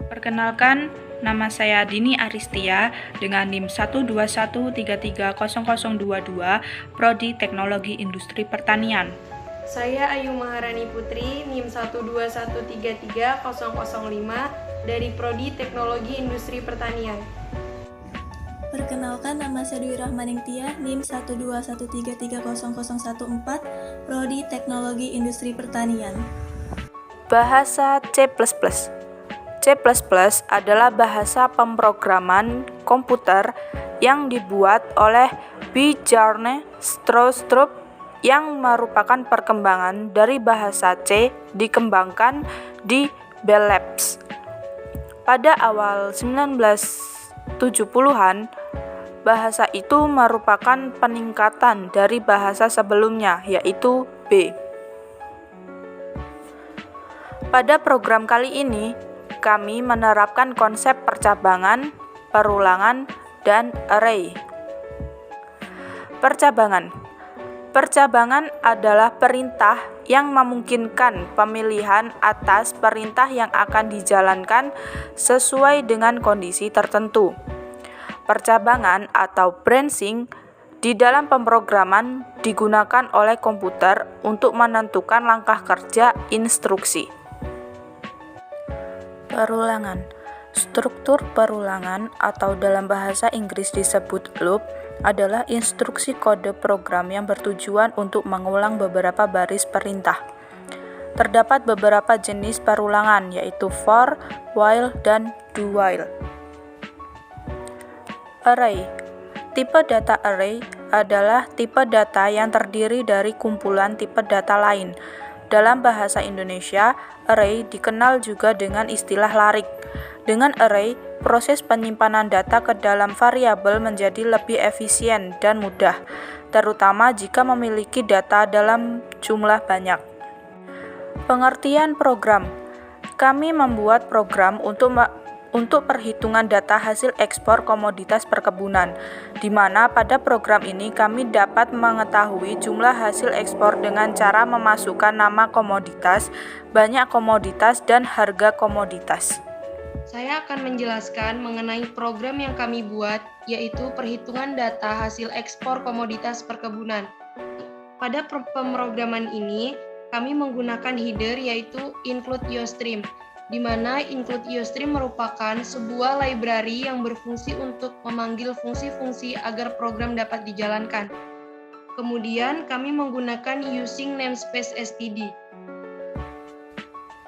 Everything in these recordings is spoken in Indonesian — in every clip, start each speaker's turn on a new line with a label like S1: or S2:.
S1: Perkenalkan, nama saya Dini Aristia dengan NIM 121330022, Prodi Teknologi Industri Pertanian.
S2: Saya Ayu Maharani Putri, NIM 121333005 dari Prodi Teknologi Industri Pertanian.
S3: Perkenalkan, nama saya Dwi Rahmaningtyah, NIM 121330014, Prodi Teknologi Industri Pertanian.
S1: Bahasa C++. C++ adalah bahasa pemrograman komputer yang dibuat oleh Bjarne Stroustrup yang merupakan perkembangan dari bahasa C dikembangkan di Bell Labs. Pada awal 1970-an, bahasa itu merupakan peningkatan dari bahasa sebelumnya, yaitu B. Pada program kali ini, kami menerapkan konsep percabangan, perulangan, dan array. Percabangan adalah perintah yang memungkinkan pemilihan atas perintah yang akan dijalankan sesuai dengan kondisi tertentu. Percabangan atau branching di dalam pemrograman digunakan oleh komputer untuk menentukan langkah kerja instruksi. Perulangan. Struktur perulangan atau dalam bahasa Inggris disebut loop adalah instruksi kode program yang bertujuan untuk mengulang beberapa baris perintah. Terdapat beberapa jenis perulangan, yaitu for, while, dan do while. Array. Tipe data array adalah tipe data yang terdiri dari kumpulan tipe data lain. Dalam bahasa Indonesia, array dikenal juga dengan istilah larik. Dengan array, proses penyimpanan data ke dalam variabel menjadi lebih efisien dan mudah, terutama jika memiliki data dalam jumlah banyak. Pengertian program. Kami membuat program untuk perhitungan data hasil ekspor komoditas perkebunan, di mana pada program ini kami dapat mengetahui jumlah hasil ekspor dengan cara memasukkan nama komoditas, banyak komoditas, dan harga komoditas.
S2: Saya akan menjelaskan mengenai program yang kami buat, yaitu perhitungan data hasil ekspor komoditas perkebunan. Pada pemrograman ini, kami menggunakan header yaitu include iostream, di mana include iostream merupakan sebuah library yang berfungsi untuk memanggil fungsi-fungsi agar program dapat dijalankan. Kemudian kami menggunakan using namespace std.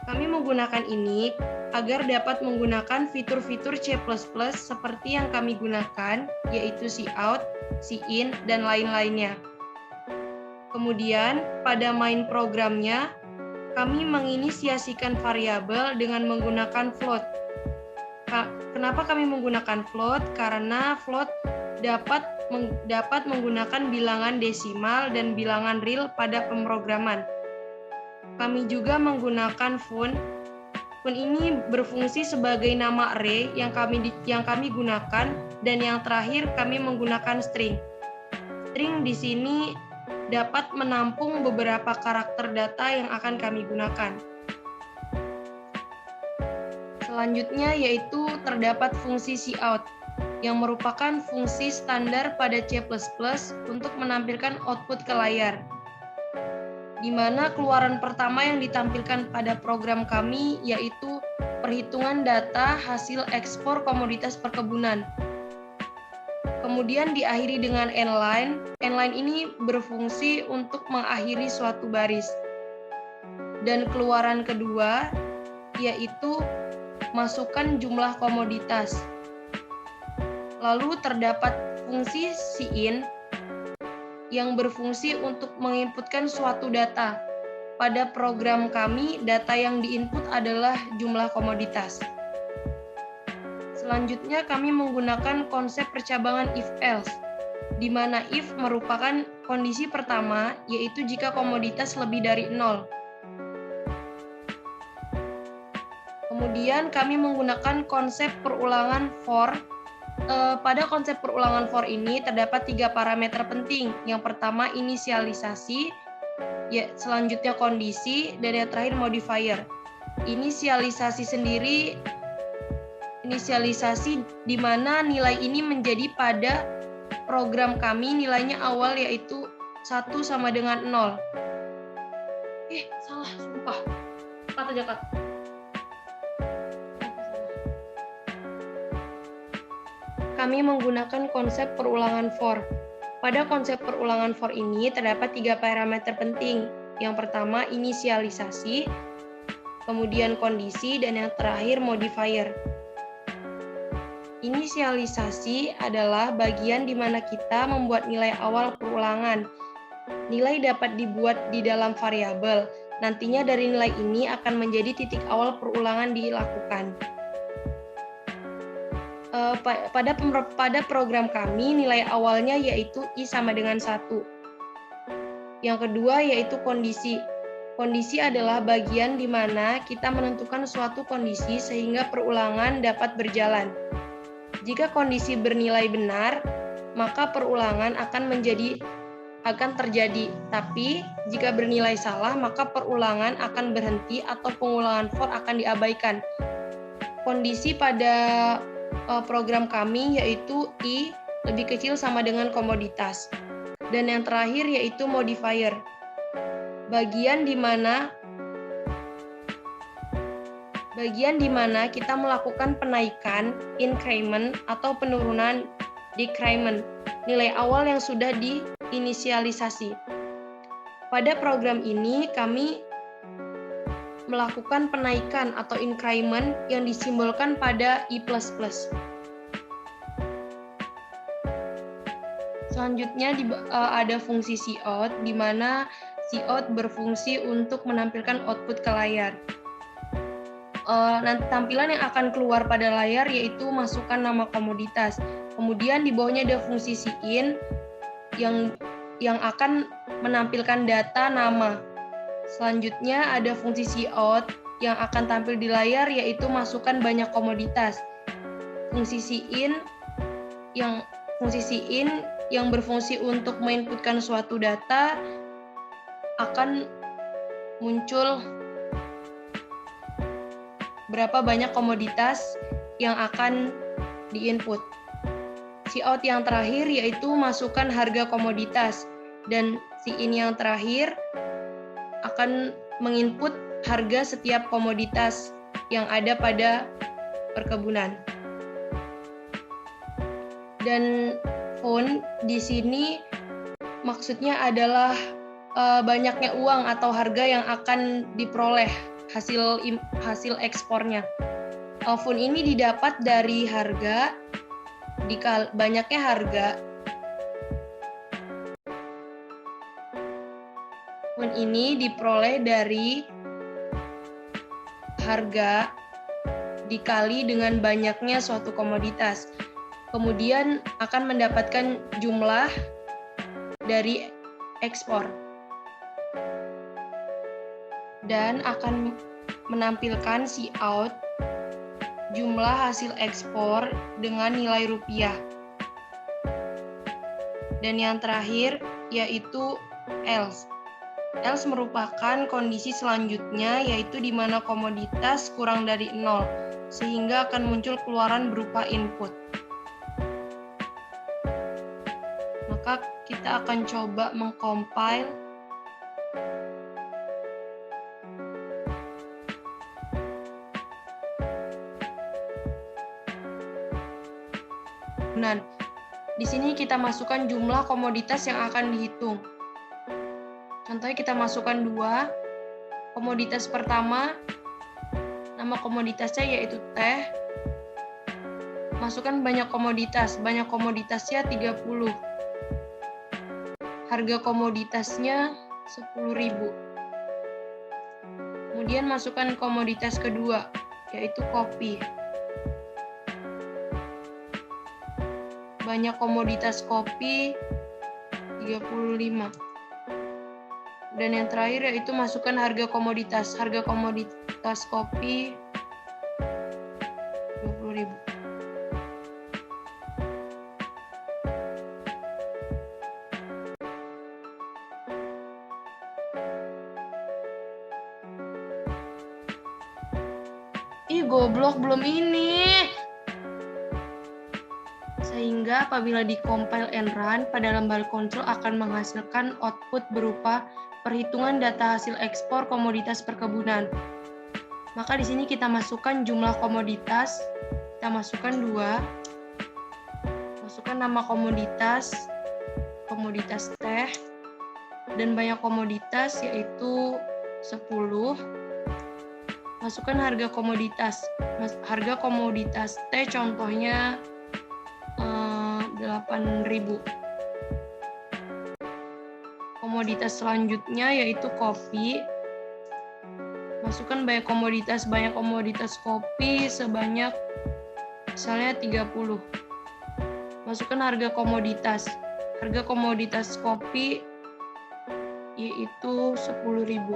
S2: Kami menggunakan ini agar dapat menggunakan fitur-fitur C++ seperti yang kami gunakan, yaitu cout, cin, dan lain-lainnya. Kemudian pada main programnya, kami menginisiasikan variabel dengan menggunakan float. Kenapa kami menggunakan float? Karena float dapat menggunakan bilangan desimal dan bilangan real pada pemrograman. Kami juga menggunakan fun. Fun ini berfungsi sebagai nama array yang kami gunakan, dan yang terakhir kami menggunakan string. String di sini dapat menampung beberapa karakter data yang akan kami gunakan. Selanjutnya yaitu terdapat fungsi cout yang merupakan fungsi standar pada C++ untuk menampilkan output ke layar, di mana keluaran pertama yang ditampilkan pada program kami yaitu perhitungan data hasil ekspor komoditas perkebunan. Kemudian diakhiri dengan endline. Endline ini berfungsi untuk mengakhiri suatu baris. Dan keluaran kedua yaitu masukkan jumlah komoditas. Lalu terdapat fungsi cin yang berfungsi untuk menginputkan suatu data. Pada program kami, data yang diinput adalah jumlah komoditas. Selanjutnya kami menggunakan konsep percabangan if-else, di mana if merupakan kondisi pertama, yaitu jika komoditas lebih dari 0. Kemudian kami menggunakan konsep perulangan for. Pada konsep perulangan for ini terdapat 3 parameter penting. Yang pertama inisialisasi, selanjutnya kondisi, dan yang terakhir modifier. Inisialisasi sendiri inisialisasi di mana nilai ini menjadi pada program kami nilainya awal yaitu 1 sama dengan 0. Salah, sumpah. Cut aja, cut. Kami menggunakan konsep perulangan for. Pada konsep perulangan for ini terdapat 3 parameter penting. Yang pertama inisialisasi, kemudian kondisi, dan yang terakhir modifier. Inisialisasi adalah bagian di mana kita membuat nilai awal perulangan. Nilai dapat dibuat di dalam variabel. Nantinya dari nilai ini akan menjadi titik awal perulangan dilakukan. Pada program kami, nilai awalnya yaitu I sama dengan 1. Yang kedua yaitu kondisi. Kondisi adalah bagian di mana kita menentukan suatu kondisi sehingga perulangan dapat berjalan. Jika kondisi bernilai benar, maka perulangan akan terjadi. Tapi jika bernilai salah, maka perulangan akan berhenti atau pengulangan for akan diabaikan. Kondisi pada program kami yaitu I lebih kecil sama dengan komoditas. Dan yang terakhir yaitu modifier. Bagian di mana kita melakukan penaikan increment atau penurunan decrement nilai awal yang sudah diinisialisasi. Pada program ini kami melakukan penaikan atau increment yang disimbolkan pada I++. Selanjutnya ada fungsi cout, di mana cout berfungsi untuk menampilkan output ke layar. Nanti tampilan yang akan keluar pada layar yaitu masukkan nama komoditas. Kemudian di bawahnya ada fungsi in yang akan menampilkan data nama. Selanjutnya ada fungsi out yang akan tampil di layar yaitu masukkan banyak komoditas. Fungsi in yang berfungsi untuk menginputkan suatu data akan muncul berapa banyak komoditas yang akan diinput. Cout yang terakhir yaitu masukkan harga komoditas, dan in yang terakhir akan menginput harga setiap komoditas yang ada pada perkebunan. Dan font di sini maksudnya adalah banyaknya uang atau harga yang akan diperoleh hasil ekspornya. Font ini didapat dari harga, banyaknya harga. Font ini diperoleh dari harga dikali dengan banyaknya suatu komoditas. Kemudian akan mendapatkan jumlah dari ekspor. Dan akan menampilkan cout jumlah hasil ekspor dengan nilai rupiah. Dan yang terakhir yaitu else. Else merupakan kondisi selanjutnya yaitu di mana komoditas kurang dari 0 sehingga akan muncul keluaran berupa input. Maka kita akan coba mengcompile. Nah, di sini kita masukkan jumlah komoditas yang akan dihitung. Contohnya kita masukkan 2. Komoditas pertama, nama komoditasnya yaitu teh. Masukkan banyak komoditasnya 30. Harga komoditasnya 10.000. Kemudian masukkan komoditas kedua, yaitu kopi. Banyak komoditas kopi 35. Dan yang terakhir yaitu masukkan harga komoditas. Harga komoditas kopi 20.000. Ih, goblok belum ini. sehingga apabila di compile and run pada lembar konsol akan menghasilkan output berupa perhitungan data hasil ekspor komoditas perkebunan. Maka di sini kita masukkan jumlah komoditas, kita masukkan 2, masukkan nama komoditas teh, dan banyak komoditas yaitu 10. Masukkan harga komoditas teh contohnya 8.000. Komoditas selanjutnya yaitu kopi. Masukkan banyak komoditas kopi sebanyak misalnya 30. Masukkan harga komoditas kopi yaitu 10.000.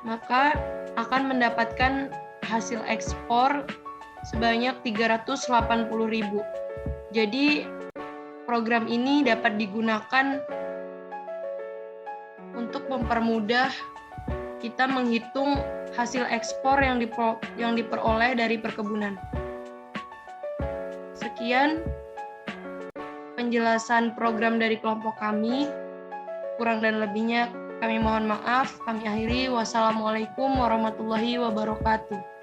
S2: Maka akan mendapatkan hasil ekspor sebanyak 380.000. Jadi program ini dapat digunakan untuk mempermudah kita menghitung hasil ekspor yang diperoleh dari perkebunan. Sekian penjelasan program dari kelompok kami. Kurang dan lebihnya kami mohon maaf. Kami akhiri. Wassalamualaikum warahmatullahi wabarakatuh.